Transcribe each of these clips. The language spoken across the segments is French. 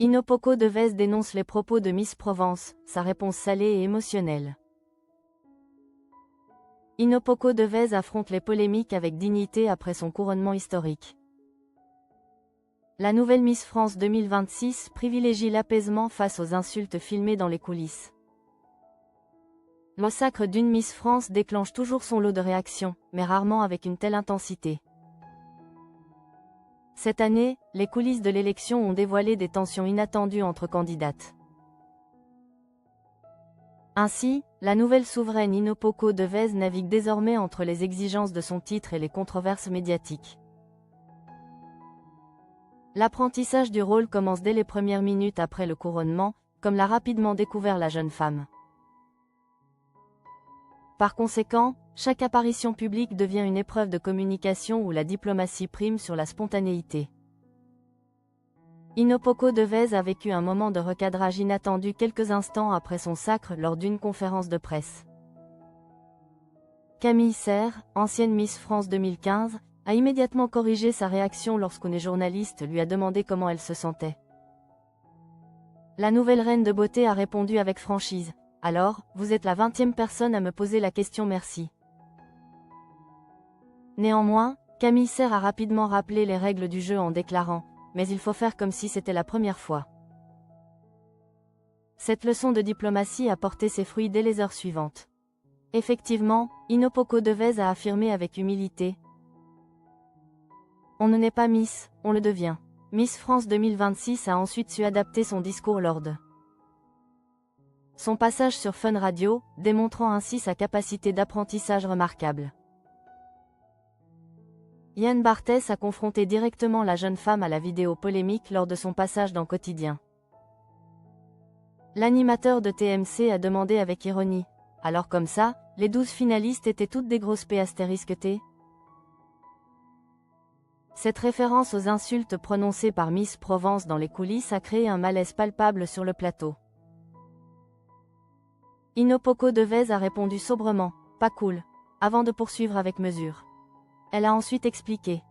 Inopoko Devez dénonce les propos de Miss Provence, sa réponse salée et émotionnelle. Inopoko Devez affronte les polémiques avec dignité après son couronnement historique. La nouvelle Miss France 2026 privilégie l'apaisement face aux insultes filmées dans les coulisses. Le sacre d'une Miss France déclenche toujours son lot de réactions, mais rarement avec une telle intensité. Cette année, les coulisses de l'élection ont dévoilé des tensions inattendues entre candidates. Ainsi, la nouvelle souveraine Inopoko Devez navigue désormais entre les exigences de son titre et les controverses médiatiques. L'apprentissage du rôle commence dès les premières minutes après le couronnement, comme l'a rapidement découvert la jeune femme. Par conséquent, chaque apparition publique devient une épreuve de communication où la diplomatie prime sur la spontanéité. Inopoko Devez a vécu un moment de recadrage inattendu quelques instants après son sacre lors d'une conférence de presse. Camille Serre, ancienne Miss France 2015, a immédiatement corrigé sa réaction lorsqu'une journaliste lui a demandé comment elle se sentait. La nouvelle reine de beauté a répondu avec franchise. Alors, vous êtes la 20e personne à me poser la question, merci. Néanmoins, Camille Serre a rapidement rappelé les règles du jeu en déclarant « Mais il faut faire comme si c'était la première fois ». Cette leçon de diplomatie a porté ses fruits dès les heures suivantes. Effectivement, Inopoko Devez a affirmé avec humilité « On ne naît pas Miss, on le devient ». Miss France 2026 a ensuite su adapter son discours lors de son passage sur Fun Radio, démontrant ainsi sa capacité d'apprentissage remarquable. Yann Barthès a confronté directement la jeune femme à la vidéo polémique lors de son passage dans Quotidien. L'animateur de TMC a demandé avec ironie « Alors comme ça, les 12 finalistes étaient toutes des grosses P*T ». Cette référence aux insultes prononcées par Miss Provence dans les coulisses a créé un malaise palpable sur le plateau. Inopoko Devez a répondu sobrement « Pas cool », avant de poursuivre avec mesure. Elle a ensuite expliqué.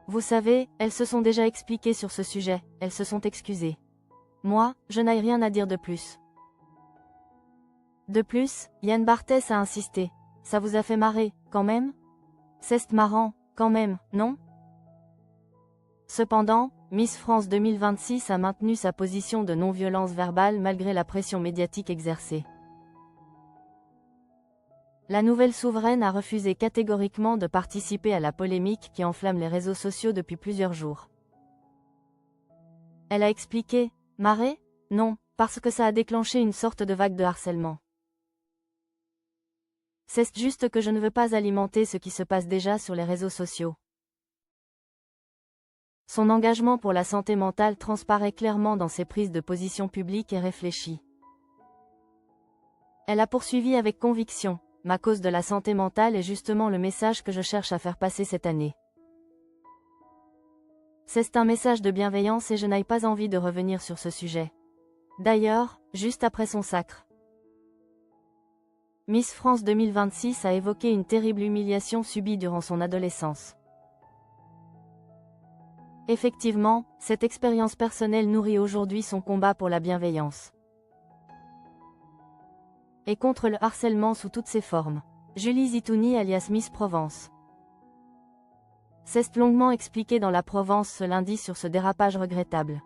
Vous savez, elles se sont déjà expliquées sur ce sujet, elles se sont excusées. Moi, je n'ai rien à dire de plus. De plus, Yann Barthès a insisté. Ça vous a fait marrer, quand même? C'est marrant, quand même, non? Cependant, Miss France 2026 a maintenu sa position de non-violence verbale malgré la pression médiatique exercée. La nouvelle souveraine a refusé catégoriquement de participer à la polémique qui enflamme les réseaux sociaux depuis plusieurs jours. Elle a expliqué « Marrer? Non, parce que ça a déclenché une sorte de vague de harcèlement. C'est juste que je ne veux pas alimenter ce qui se passe déjà sur les réseaux sociaux. » Son engagement pour la santé mentale transparaît clairement dans ses prises de position publiques et réfléchies. Elle a poursuivi avec conviction. Ma cause de la santé mentale est justement le message que je cherche à faire passer cette année. C'est un message de bienveillance et je n'ai pas envie de revenir sur ce sujet. D'ailleurs, juste après son sacre, Miss France 2026 a évoqué une terrible humiliation subie durant son adolescence. Effectivement, cette expérience personnelle nourrit aujourd'hui son combat pour la bienveillance et contre le harcèlement sous toutes ses formes. Julie Zitouni alias Miss Provence. C'est longuement expliqué dans la Provence ce lundi sur ce dérapage regrettable.